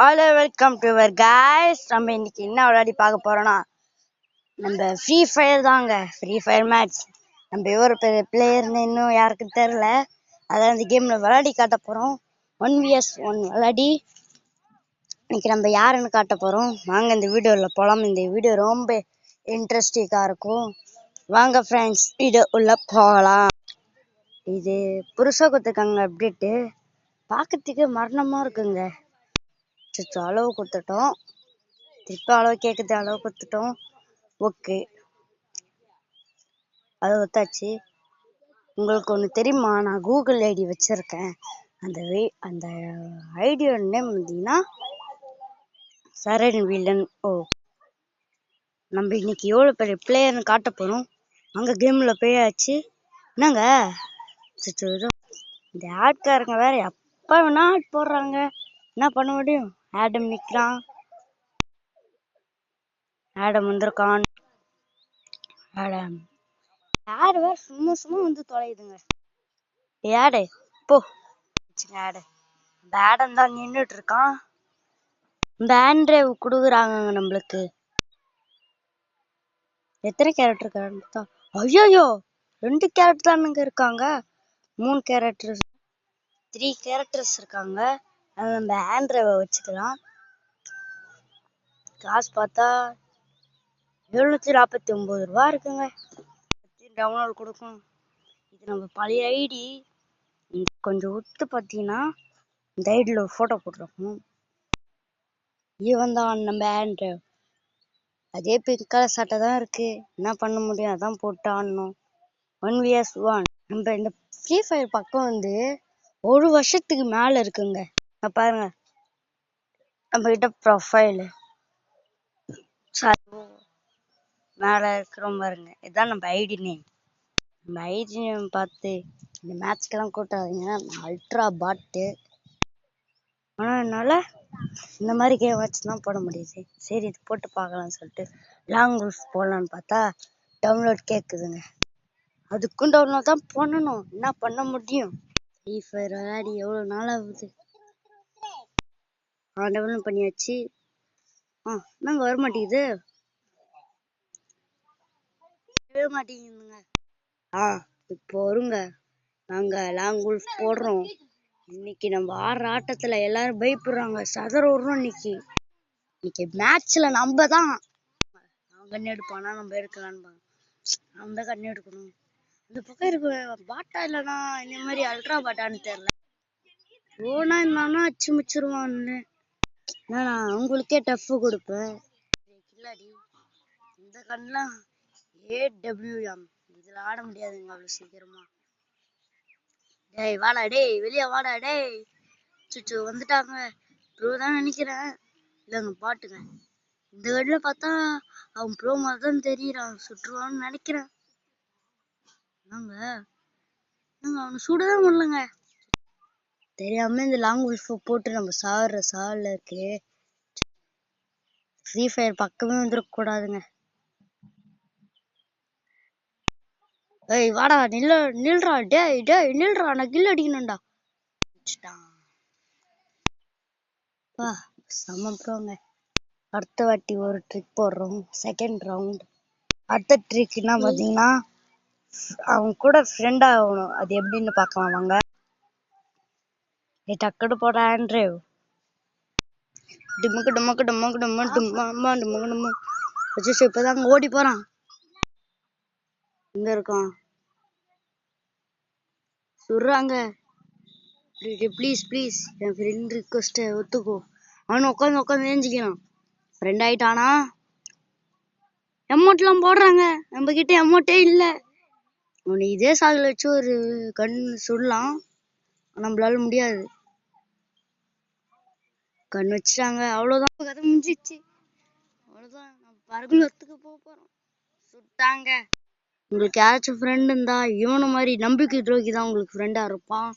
Hello welcome to our guys. நம்ம இன்னைக்கு என்ன விளையாடி பார்க்க போறோம்னா நம்ம ஃப்ரீ ஃபயர் தாங்க. Free fire match. நம்ம எவ்வளோ பெரிய பிளேயர்னு இன்னும் யாருக்கும் தெரில. அதான் இந்த கேம்ல விளையாடி காட்ட போறோம். 1vs1 விளையாடி இன்னைக்கு நம்ம யாருன்னு காட்ட போறோம். வாங்க இந்த வீடியோவில் போகலாம். இந்த வீடியோ ரொம்ப இன்ட்ரெஸ்டிங்காக இருக்கும். வாங்க ஃப்ரெண்ட்ஸ், வீடியோ உள்ள போகலாம். இது புதுசாக கொடுத்துருக்காங்க அப்டேட்டு. பார்க்கறதுக்கு மரணமாக இருக்குங்க. அளவு கொடுத்துட்டோம், திருப்பி அளவு கேட்குது, அளவு கொடுத்துட்டோம். ஓகே, அளவு கொடுத்தாச்சு. உங்களுக்கு ஒன்று தெரியுமா, நான் கூகுள் ஐடி வச்சுருக்கேன். அந்த ஐடியோட நேம் பார்த்தீங்கன்னா சரண் வீலன். நம்ம இன்னைக்கு எவ்வளோ பெரிய பிளேயர்னு காட்ட போகிறோம். அங்கே கேமில் போயாச்சு. என்னங்க இந்த ஆட்காரங்க வேற எப்போ வேணா ஆட் போடுறாங்க. என்ன பண்ண முடியும்? ஆடம் நிற்கிறான், ஆடம் வந்திருக்கான். ஆடம் ஆடு வேற சும்மா சும்மா வந்து தொலையுதுங்க. ஆடு போ ஆடு. இந்த ஆடம் தான் நின்றுட்டு இருக்கான். இந்த ஆண்ட்ரேவ் கொடுக்குறாங்க நம்மளுக்கு. எத்தனை கேரக்டர்? ஐயோ, 2 கேரக்டர் தானுங்க இருக்காங்க. 3 கேரக்டர், 3 கேரக்டர்ஸ் இருக்காங்க. அது நம்ம ஆண்ட்ரேவை வச்சுக்கலாம். காசு பார்த்தா 749 ரூபா இருக்குங்க. டவுன்லோட் கொடுக்கும். இது நம்ம பழைய ஐடி. கொஞ்சம் உத்து பார்த்தீங்கன்னா இந்த ஐடியில் ஒரு ஃபோட்டோ போட்டிருக்கோம். இவன் தான் நம்ம ஆண்ட்ரேவ். அதே பிங்க் கலர் சட்டை தான் இருக்கு. என்ன பண்ண முடியும்? அதான் போட்டு ஆடணும். 1vs1. நம்ம இந்த ஃப்ரீ ஃபயர் பக்கம் வந்து 1 வருஷத்துக்கு மேலே இருக்குங்க. பாருங்க நம்ம கிட்ட ப்ரொஃபைலு மேலே இருக்கிறோம் பாருங்க. இதுதான் நம்ம ஐடி நேம். நம்ம ஐடி நேம் பார்த்து இந்த மேட்ச்க்கெல்லாம் கூட்டாதீங்க. நான் அல்ட்ரா பாட்டு. ஆனால் என்னால் இந்த மாதிரி கேம் வச்சு தான் போட முடியுது. சரி, இது போட்டு பார்க்கலாம்னு சொல்லிட்டு லாங் ரூல்ஸ் போடலான்னு பார்த்தா டவுன்லோட் கேட்குதுங்க. அதுக்கும் டவுன்லோட் தான் பண்ணணும். என்ன பண்ண முடியும்? ஃப்ரீ ஃபயர் விளையாடி எவ்வளோ நாள் ஆகுது. டவுன்லோட் பண்ணியாச்சு. நாங்கள் வர மாட்டேங்குது. மாட்டேங்குதுங்க. இப்போ வருங்க. நாங்கள் லாங் ரூல்ஸ் போடுறோம். இன்னைக்கு நம்ம ஆடுற ஆட்டத்துல எல்லாரும் பயப்படுறாங்க, சதற விடுறோம். இன்னைக்கு மேட்ச்ல நம்ம தான் கண்ணு எடுப்பானா, நம்ம எடுக்கலான்னு நம்ம தான் கண்ணு எடுக்கணும். இந்த பக்கம் இருக்கு பாட்டா இல்லைன்னா இந்த மாதிரி அல்ட்ரா பாட்டான்னு தெரியல. ஓனா இருந்தானா அச்சு மிச்சிருவான்னு நான் உங்களுக்கே டஃப் கொடுப்பேன். கில்லாடி இந்த கண்ணெலாம் AWM இதுல ஆட முடியாதுங்க அவ்வளவு சீக்கிரமா. டேய் வாடா, டேய் வெளியே வாடா, டேய். சுச்சு வந்துட்டாங்க ப்ரோ தான் நினைக்கிறேன். இல்லைங்க பாட்டுங்க. இந்த கடையில பார்த்தா அவன் ப்ரோ மாதிரி தான் தெரியறான். சுற்றுவான்னு நினைக்கிறேன். அவனை சுடதான் முடியலங்க. தெரியாம இந்த லாங் உல்ஃப் போட்டு நம்ம சாவல இருக்கு. ஃப்ரீ ஃபயர் பக்கமே வந்துடக்கூடாதுங்க. ஏய் வாடா, நில்றா, டேய் நில்றா, நான் கில் அடிக்கணும்டா. செம்ம ப்ரோங்க. அடுத்த வாட்டி ஒரு ட்ரிக் போடுறோம். Second round. அடுத்த ட்ரிக்னா பார்த்தீங்கன்னா அவங்க கூட ஃப்ரெண்ட் ஆகணும். அது எப்படின்னு பார்க்கலாம் வாங்க. டக்குனு போட ஆண்ட்ரேவ். டிமுக்கு டிமுக்கு டிமுக்கு டிமு டிம்மா டிமுக்கு டிமு வச்சு இப்போதாங்க ஓடி போறான். இங்க இருக்கான், சொல்றாங்க. ப்ளீஸ் ப்ளீஸ் என் ஃப்ரெண்ட் ரிக்வஸ்ட்டை ஒத்துக்கோ. அவனு உட்காந்து ஏஞ்சிக்கணும். ஃப்ரெண்ட் ஆயிட்டானா? அமௌண்ட்லாம் போடுறாங்க. நம்ம கிட்ட அமௌண்ட்டே இல்லை. அவனை இதே சாகில் வச்சு ஒரு கண் சுடலாம். நம்மளால முடியாது. கண் வச்சுட்டாங்க, அவ்வளோதான், கதை முடிஞ்சிச்சு. அவ்வளோதான், நம்ம பரகுலத்துக்கு போகிறோம். சுட்டாங்க. உங்களுக்கு யாராச்சும் ஃப்ரெண்ட் இருந்தா இவனு மாதிரி நம்பிக்கை துரோகி தான் உங்களுக்கு ஃப்ரெண்டாக இருப்பான்,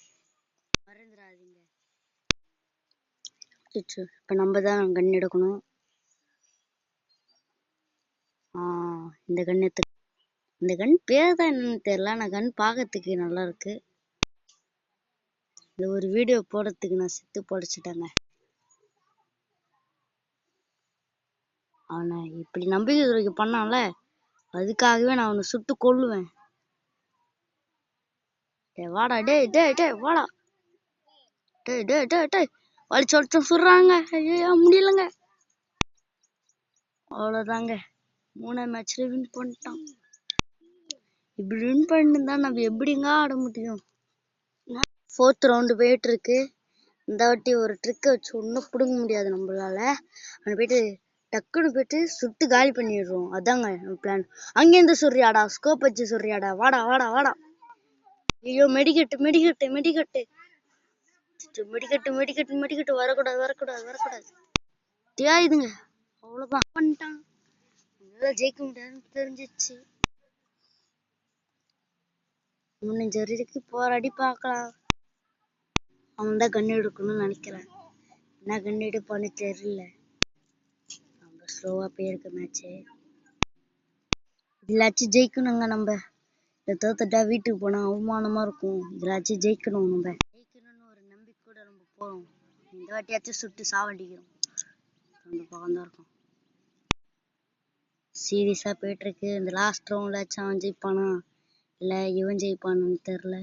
மறந்துடாதீங்க. இப்போ நம்ம தான் கண் எடுக்கணும். இந்த கண்ணத்துக்கு இந்த கண் பேர் தான் என்னன்னு தெரியல. நான் கண் பார்க்கறதுக்கு நல்லா இருக்கு. இந்த ஒரு வீடியோ போடுறதுக்கு நான் செத்து பொழைச்சிட்டேங்க. அவனை இப்படி நம்பிக்கை துரோகி பண்ணான்ல, அதுக்காகவே நான் அவனை சுட்டு கொல்லுவேன். டேய் வாடா, டேய் டேய் டேய் வாடா, டேய் டேய் டேய் டேய் வலிச்சு வலிச்சு சுடுறாங்க. ஐயோ முடியலங்க. அவ்வளோதாங்க, 3 மேட்ச்ல வின் பண்ணிட்டான். இப்படி வின் பண்ணிருந்தா நம்ம எப்படிங்க ஆட முடியும்? 4th ரவுண்டு போயிட்டு இருக்கு. இந்த வாட்டி ஒரு ட்ரிக்கை வச்சு ஒன்றும் பிடுங்க முடியாது நம்மளால. அவனை போயிட்டு டக்குன்னு போயிட்டு சுட்டு காலி பண்ணிடுறோம். அதாங்க நம்ம பிளான். அங்கேருந்து சொல்றியாடா, ஸ்கோப் வச்சு சொல்றியாடா, வாடா வாடா வாடா. ஐயோ மெடிக்கெட்டு மெடிக்கெட்டு மெடிக்கெட்டு மெடிக்கெட்டு மெடிக்கெட்டு மெடிக்கெட்டு வரக்கூடாது வரக்கூடாது வரக்கூடாது. தெரியாதுங்க, அவ்வளோதான் பண்ணிட்டான். ஜெயிக்க முடியாதுன்னு தெரிஞ்சிச்சு. முடிஞ்ச வரைக்கும் போராடி பார்க்கலாம். அவன் தான் கண்ணு எடுக்கணும்னு நினைக்கிறேன். என்ன கண்ணு எடுப்பான்னு தெரியல. நம்ம ஸ்லோவா போயிருக்க மேட்ச்சு. இதுலாச்சும் ஜெயிக்கணுங்க. நம்ம இதை தோத்துட்டா வீட்டுக்கு போனா அவமானமா இருக்கும். இதுலாச்சும் ஜெயிக்கணும். நம்ம ஜெயிக்கணும்னு ஒரு நம்பிக்கையோட நம்ம போறோம். இந்த வாட்டியாச்சும் சுட்டு சாவடிக்கிறோம். அந்த பக்கம் தான் இருக்கும். சீரியஸா போயிட்டு இருக்கு. இந்த லாஸ்ட் ரவுண்ட்லாச்சும் அவன் ஜெயிப்பானா இல்ல இவன் ஜெயிப்பானு தெரியல.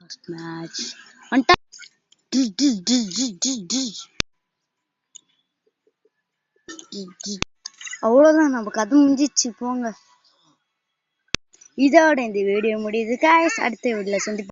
லாஸ்ட் மேட்ச் அவ்வளவுதான், நம்ம கதை முடிஞ்சிச்சு போங்க. இதோட இந்த வீடியோ முடியுது guys. அடுத்த வீடியோல சந்திப்போம்.